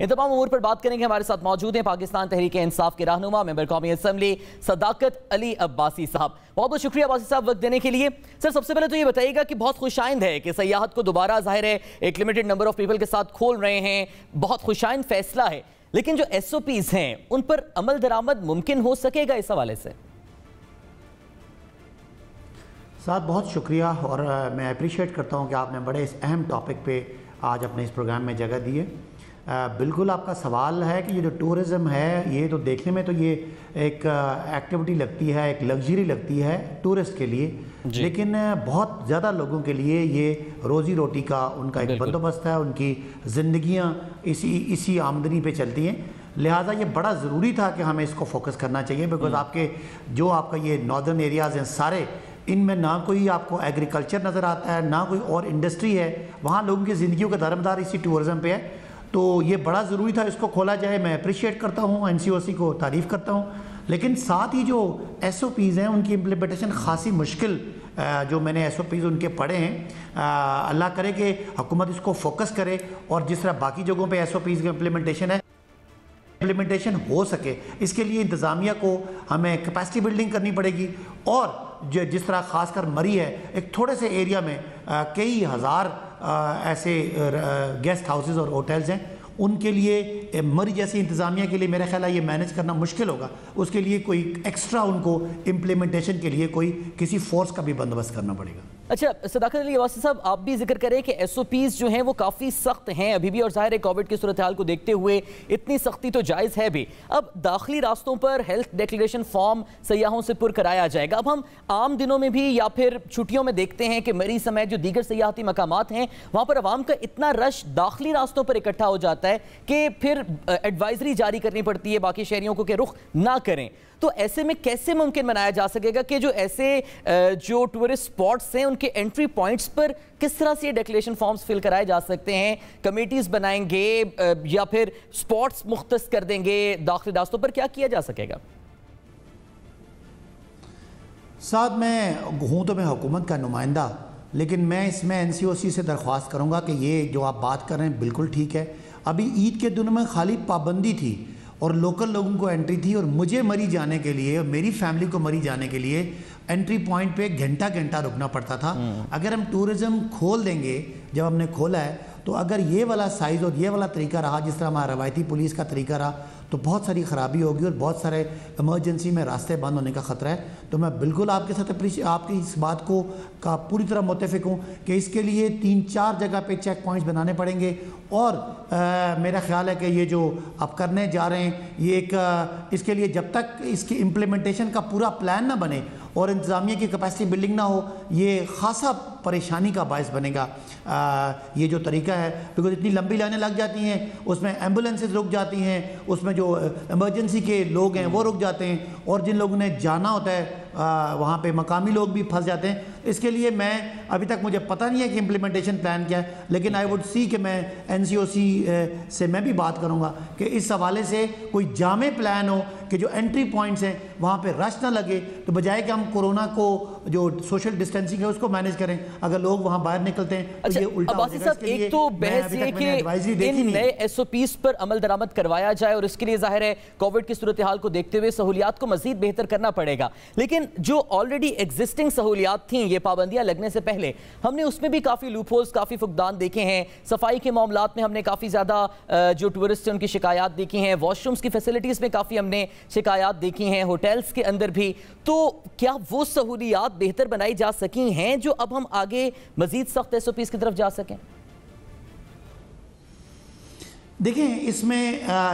ان تمام امور پر بات کریں گے. ہمارے ساتھ موجود ہیں پاکستان تحریک انصاف کے رہنما ممبر قومی اسمبلی صداقت علی عباسی صاحب. بہت بہت شکریہ عباسی صاحب وقت دینے کے لیے. سر سب سے پہلے تو یہ بتائیے گا کہ بہت خوش آئند ہے کہ سیاحت کو دوبارہ ظاہر ہے ایک لمیٹڈ نمبر آف پیپل کے ساتھ کھول رہے ہیں, بہت خوش آئند فیصلہ ہے, لیکن جو ایس او پیز ہیں ان پر عمل درآمد ممکن ہو سکے گا اس حوالے سے؟ ساتھ بہت شکریہ, اور میں اپریشیٹ کرتا ہوں کہ آپ نے بڑے اس اہم ٹاپک پہ آج اپنے اس پروگرام میں جگہ دی ہے. بالکل آپ کا سوال ہے کہ یہ جو ٹورزم ہے یہ تو دیکھنے میں تو یہ ایک ایکٹیویٹی لگتی ہے, ایک لگژری لگتی ہے ٹورسٹ کے لیے, لیکن بہت زیادہ لوگوں کے لیے یہ روزی روٹی کا ان کا ایک بندوبست ہے, ان کی زندگیاں اسی آمدنی پہ چلتی ہیں. لہٰذا یہ بڑا ضروری تھا کہ ہمیں اس کو فوکس کرنا چاہیے, بیکاز آپ کا یہ ناردرن ایریاز ہیں سارے, ان میں نہ کوئی آپ کو ایگریکلچر نظر آتا ہے, نہ کوئی اور انڈسٹری ہے, وہاں لوگوں کی زندگیوں کا دارمدار اسی ٹورزم پہ ہے. تو یہ بڑا ضروری تھا اس کو کھولا جائے. میں اپریشیٹ کرتا ہوں, این سی او سی کو تعریف کرتا ہوں, لیکن ساتھ ہی جو ایس او پیز ہیں ان کی امپلیمنٹیشن خاصی مشکل, جو میں نے ایس او پیز ان کے پڑھے ہیں, اللہ کرے کہ حکومت اس کو فوکس کرے اور جس طرح باقی جگہوں پہ ایس او پیز کی امپلیمنٹیشن ہو سکے. اس کے لیے انتظامیہ کو ہمیں کیپیسٹی بلڈنگ کرنی پڑے گی, اور جس طرح خاص کر مری ہے ایک تھوڑے سے ایریا میں کئی ہزار ایسے گیسٹ ہاؤسز اور ہوٹلز ہیں, ان کے لیے مری جیسی انتظامیہ کے لیے میرا خیال ہے یہ مینیج کرنا مشکل ہوگا. اس کے لیے کوئی ایکسٹرا ان کو امپلیمنٹیشن کے لیے کسی فورس کا بھی بندوبست کرنا پڑے گا. اچھا صداقت علی عباسی صاحب, آپ بھی ذکر کریں کہ ایس او پیز جو ہیں وہ کافی سخت ہیں ابھی بھی, اور ظاہر ہے کووڈ کی صورتحال کو دیکھتے ہوئے اتنی سختی تو جائز ہے بھی. اب داخلی راستوں پر ہیلتھ ڈیکلیریشن فارم سیاحوں سے پر کرایا جائے گا. اب ہم عام دنوں میں بھی یا پھر چھٹیوں میں دیکھتے ہیں کہ مری سمیت جو دیگر سیاحتی مقامات ہیں وہاں پر عوام کا اتنا رش داخلی راستوں پر اکٹھا ہو جاتا ہے کہ پھر ایڈوائزری جاری کرنی پڑتی ہے باقی شہریوں کو کہ رخ نہ کریں. تو ایسے میں کیسے ممکن بنایا جا سکے گا کہ جو ایسے جو ٹورسٹ سپاٹس ہیں ان کے انٹری پوائنٹس پر کس طرح سے یہ ڈیکلیریشن فارمز فل کرائے جا سکتے ہیں؟ کمیٹیز بنائیں گے یا پھر سپاٹس مختص کر دیں گے داخلی راستوں پر, کیا کیا جا سکے گا؟ ساتھ میں ہوں تو میں حکومت کا نمائندہ, لیکن میں اس میں این سی او سی سے درخواست کروں گا کہ یہ جو آپ بات کر رہے ہیں بالکل ٹھیک ہے. ابھی عید کے دنوں میں خالی پابندی تھی اور لوکل لوگوں کو انٹری تھی, اور مجھے مری جانے کے لیے اور میری فیملی کو مری جانے کے لیے انٹری پوائنٹ پہ گھنٹہ رکنا پڑتا تھا. اگر ہم ٹورزم کھول دیں گے, جب ہم نے کھولا ہے, تو اگر یہ والا سائز اور یہ والا طریقہ رہا جس طرح ہمارا روایتی پولیس کا طریقہ رہا, تو بہت ساری خرابی ہوگی اور بہت سارے ایمرجنسی میں راستے بند ہونے کا خطرہ ہے. تو میں بالکل آپ کے ساتھ آپ کی اس بات کا پوری طرح متفق ہوں کہ اس کے لیے 3-4 جگہ پہ چیک پوائنٹس بنانے پڑیں گے, اور میرا خیال ہے کہ یہ جو آپ کرنے جا رہے ہیں یہ اس کے لیے جب تک اس کی امپلیمنٹیشن کا پورا پلان نہ بنے اور انتظامیہ کی کیپیسٹی بلڈنگ نہ ہو, یہ خاصا پریشانی کا باعث بنے گا یہ جو طریقہ ہے. بیکاز اتنی لمبی لائنیں لگ جاتی ہیں, اس میں ایمبولینسز رک جاتی ہیں, اس میں جو ایمرجنسی کے لوگ ہیں وہ رک جاتے ہیں, اور جن لوگوں نے جانا ہوتا ہے وہاں پہ مقامی لوگ بھی پھنس جاتے ہیں. اس کے لیے میں ابھی تک مجھے پتہ نہیں ہے کہ امپلیمنٹیشن پلان کیا ہے, لیکن آئی وڈ سی کہ میں این سی او سی سے میں بھی بات کروں گا کہ اس حوالے سے کوئی جامع پلان ہو کہ جو انٹری پوائنٹس ہیں وہاں پہ رش نہ لگے, تو بجائے کہ ہم کورونا کو جو سوشل ڈسٹینسنگ ہے اس کو مینیج کریں, اگر لوگ وہاں باہر نکلتے ہیں تو یہ الٹا ہو جائے گا. ایک تو بحث یہ کہ ان نئے ایس او پیز پر عمل درآمد کروایا جائے, اور اس کے لیے ظاہر ہے کووڈ کی صورتحال کو دیکھتے ہوئے سہولیات کو مزید بہتر کرنا پڑے گا, لیکن جو آلریڈی ایگزسٹنگ سہولیات تھیں یہ پابندیاں لگنے سے پہلے, ہم نے اس میں بھی کافی لوپ ہولز, کافی فقدان دیکھے ہیں. صفائی کے معاملات میں ہم نے کافی زیادہ جو ٹورسٹ ہیں ان کی شکایات دیکھی ہیں, واش رومز کی فیسلٹیز میں کافی ہم نے شکایات دیکھی ہیں, ہوٹلز کے اندر بھی. تو کیا وہ سہولیات بہتر بنائی جا سکی ہیں جو اب ہم آگے مزید سخت ایس او پیز کی طرف جا سکیں؟ دیکھیں, اس میں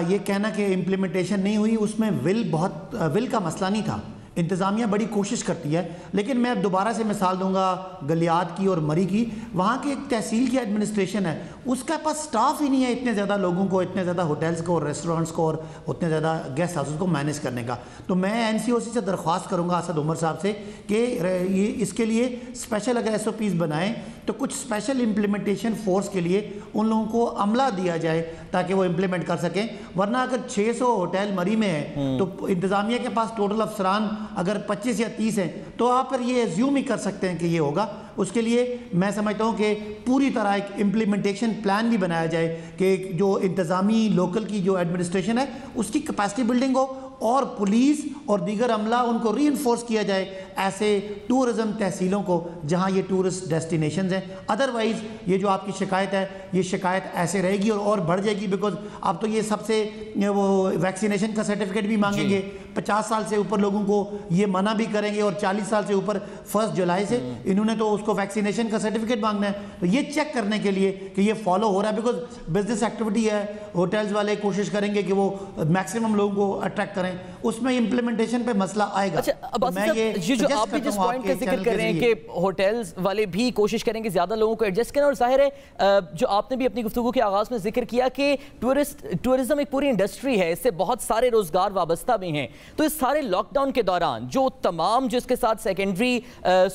یہ کہنا کہ امپلیمنٹیشن نہیں ہوئی, اس میں ول کا مسئلہ نہیں تھا. انتظامیہ بڑی کوشش کرتی ہے, لیکن میں دوبارہ سے مثال دوں گا گلیات کی اور مری کی. وہاں کی ایک تحصیل کی ایڈمنسٹریشن ہے, اس کے پاس سٹاف ہی نہیں ہے اتنے زیادہ لوگوں کو, اتنے زیادہ ہوٹلز کو اور ریسٹورنٹس کو اور اتنے زیادہ گیسٹ ہاؤسز کو مینیج کرنے کا. تو میں این سی او سی سے درخواست کروں گا اسد عمر صاحب سے کہ یہ اس کے لیے اسپیشل اگر ایس او پیز بنائیں تو کچھ اسپیشل امپلیمنٹیشن فورس کے لیے ان لوگوں کو عملہ دیا جائے تاکہ وہ امپلیمنٹ کر سکیں. ورنہ اگر 600 ہوٹل مری میں ہے تو انتظامیہ کے پاس ٹوٹل افسران اگر 25 یا 30 ہیں تو آپ پھر یہ ایزیوم ہی کر سکتے ہیں کہ یہ ہوگا. اس کے لیے میں سمجھتا ہوں کہ پوری طرح ایک امپلیمنٹیشن پلان بھی بنایا جائے کہ جو انتظامی لوکل کی جو ایڈمنسٹریشن ہے اس کی کیپیسٹی بلڈنگ ہو, اور پولیس اور دیگر عملہ ان کو ری انفورس کیا جائے ایسے ٹورزم تحصیلوں کو جہاں یہ ٹورسٹ ڈیسٹینیشنز ہیں. ادروائز یہ جو آپ کی شکایت ہے یہ شکایت ایسے رہے گی اور بڑھ جائے گی, بیکاز اب تو یہ سب سے وہ ویکسینیشن کا سرٹیفکیٹ بھی مانگیں گے. 50 سال سے اوپر لوگوں کو یہ منع بھی کریں گے, اور 40 سال سے اوپر 1 جولائی سے انہوں نے تو اس کو ویکسینیشن کا سرٹیفکیٹ مانگنا ہے. تو یہ چیک کرنے کے لیے کہ یہ فالو ہو رہا ہے, بیکاز بزنس ایکٹیویٹی ہے, ہوٹلز والے کوشش کریں گے کہ وہ میکسیمم لوگوں کو اٹریکٹ کریں, اس میں امپلیمنٹیشن پہ مسئلہ آئے گا. جو آپ بھی جس پوائنٹ کا ذکر کر رہے ہیں کہ ہوٹلز والے بھی کوشش کریں کہ زیادہ لوگوں کو ایڈجسٹ کریں, اور ظاہر ہے جو آپ نے بھی اپنی گفتگو کے آغاز میں ذکر کیا کہ ٹورزم ایک پوری انڈسٹری ہے, اس سے بہت سارے روزگار وابستہ بھی ہیں. تو اس سارے لاک ڈاؤن کے دوران جو تمام جس کے ساتھ سیکنڈری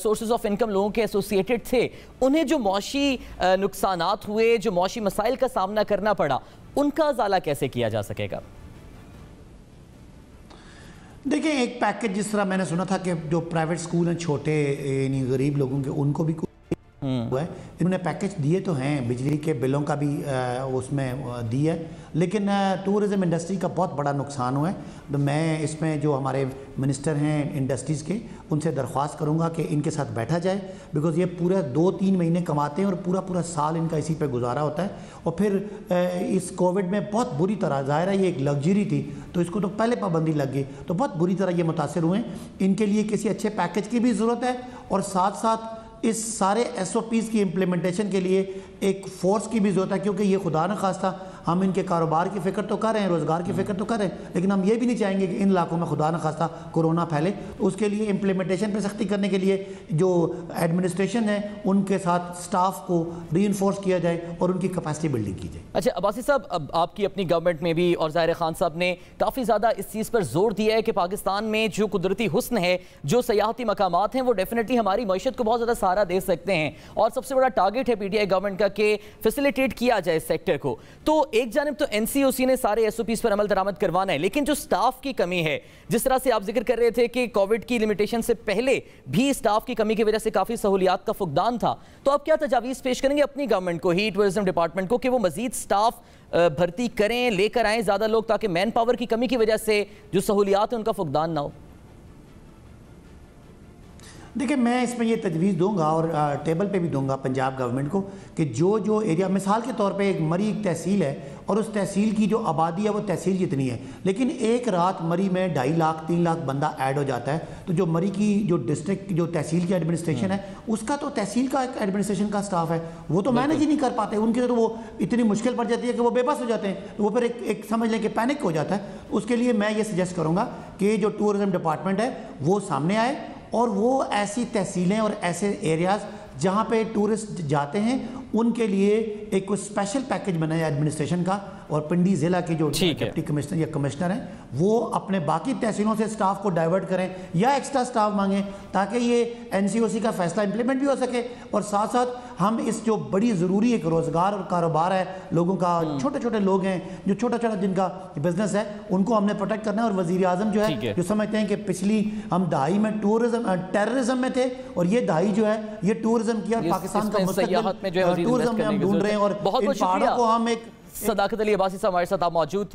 سورسز آف انکم لوگوں کے ایسوسیٹڈ تھے, انہیں جو معاشی نقصانات ہوئے, جو معاشی مسائل کا سامنا کرنا پڑا, ان کا ازالہ کیسے کیا جا سکے گا؟ دیکھیں, ایک پیکج جس طرح میں نے سنا تھا کہ جو پرائیویٹ سکول ہیں چھوٹے یعنی غریب لوگوں کے, ان کو بھی ہوا ہے. انہوں نے پیکج دیے تو ہیں, بجلی کے بلوں کا بھی اس میں دی ہے, لیکن ٹورزم انڈسٹری کا بہت بڑا نقصان ہوا ہے. تو میں اس میں جو ہمارے منسٹر ہیں انڈسٹریز کے, ان سے درخواست کروں گا کہ ان کے ساتھ بیٹھا جائے, بیکاز یہ پورا 2-3 مہینے کماتے ہیں اور پورا سال ان کا اسی پہ گزارا ہوتا ہے. اور پھر اس کووڈ میں بہت بری طرح, ظاہر ہے یہ ایک لگژری تھی تو اس کو تو پہلے پابندی لگ گئی, تو بہت بری طرح یہ متاثر ہوئے ہیں. ان کے لیے کسی اچھے پیکج کی بھی ضرورت ہے, اور ساتھ ساتھ اس سارے ایس او پیز کی امپلیمنٹیشن کے لیے ایک فورس کی بھی ضرورت ہے, کیونکہ یہ خدا نہ خواستہ ہم ان کے کاروبار کی فکر تو کر رہے ہیں, روزگار کی فکر تو کر رہے ہیں, لیکن ہم یہ بھی نہیں چاہیں گے کہ ان علاقوں میں خدا نہ خواستہ کورونا پھیلے. تو اس کے لیے امپلیمنٹیشن پہ سختی کرنے کے لیے جو ایڈمنسٹریشن ہے ان کے ساتھ سٹاف کو ری انفورس کیا جائے اور ان کی کیپیسٹی بلڈنگ کی جائے. اچھا عباسی صاحب, اب آپ کی اپنی گورنمنٹ میں بھی اور ظاہر خان صاحب نے کافی زیادہ اس چیز پر زور دیا ہے کہ پاکستان میں جو قدرتی حسن ہے, جو سیاحتی مقامات ہیں, وہ ڈیفینیٹلی ہماری معیشت کو بہت زیادہ سہارا دے سکتے ہیں, اور سب سے بڑا ٹارگٹ ہے پی ٹی آئی گورنمنٹ کا کہ فیسیلیٹیٹ کیا جائے اس سیکٹر کو. تو ایک جانب تو این سی او سی نے سارے ایس او پیز پر عمل درآمد کروانا ہے, لیکن جو سٹاف کی کمی ہے, جس طرح سے آپ ذکر کر رہے تھے کہ کووڈ کی لمیٹیشن سے پہلے بھی سٹاف کی کمی کی وجہ سے کافی سہولیات کا فقدان تھا, تو آپ کیا تجاویز پیش کریں گے اپنی گورنمنٹ کو, ہی ٹورزم ڈپارٹمنٹ کو, کہ وہ مزید سٹاف بھرتی کریں, لے کر آئیں زیادہ لوگ, تاکہ مین پاور کی کمی کی وجہ سے جو سہولیات ہیں ان کا فقدان نہ ہو؟ دیکھیں, میں اس میں یہ تجویز دوں گا اور ٹیبل پہ بھی دوں گا پنجاب گورنمنٹ کو کہ جو ایریا, مثال کے طور پہ ایک مری ایک تحصیل ہے, اور اس تحصیل کی جو آبادی ہے وہ تحصیل جتنی ہے, لیکن ایک رات مری میں 2.5 لاکھ 3 لاکھ بندہ ایڈ ہو جاتا ہے, تو جو مری کی جو ڈسٹرکٹ جو تحصیل کی ایڈمنسٹریشن ہے, اس کا تو تحصیل کا ایک ایڈمنسٹریشن کا سٹاف ہے, وہ تو مینیج ہی نہیں کر پاتے, ان کے تو وہ اتنی مشکل پڑ جاتی ہے کہ وہ بے بس ہو جاتے ہیں, تو وہ پھر ایک سمجھ لیں کہ پینک ہو جاتا ہے. اس کے لیے میں یہ سجیسٹ کروں گا کہ جو ٹورزم ڈپارٹمنٹ ہے وہ سامنے آئے, اور وہ ایسی تحصیلیں اور ایسے ایریاز جہاں پہ ٹورسٹ جاتے ہیں ان کے لیے ایک کوئی اسپیشل پیکج بنائے ایڈمنسٹریشن کا, اور پنڈی ضلع کے جو ڈپٹی کمشنر یا کمشنر ہیں وہ اپنے باقی تحصیلوں سے سٹاف کو ڈائیورٹ کریں یا ایکسٹرا سٹاف مانگیں, تاکہ یہ این سی او سی کا فیصلہ امپلیمنٹ بھی ہو سکے, اور ساتھ ساتھ ہم اس جو بڑی ضروری ایک روزگار اور کاروبار ہے لوگوں کا, چھوٹے چھوٹے لوگ ہیں جو چھوٹا جن کا بزنس ہے, ان کو ہم نے پروٹیکٹ کرنا ہے. اور وزیر اعظم جو ہے جو سمجھتے ہیں کہ پچھلی ہم دہائی میں ٹیررزم میں تھے, اور یہ دہائی جو ہے یہ ٹورزم کی, اور پاکستان کا مستقبل ٹورزم میں ہم ڈھونڈ رہے ہیں, اور ان پہاڑوں کو ہم ایک صداقت علی عباسی صاحب ہمارے ساتھ آپ موجود تھے.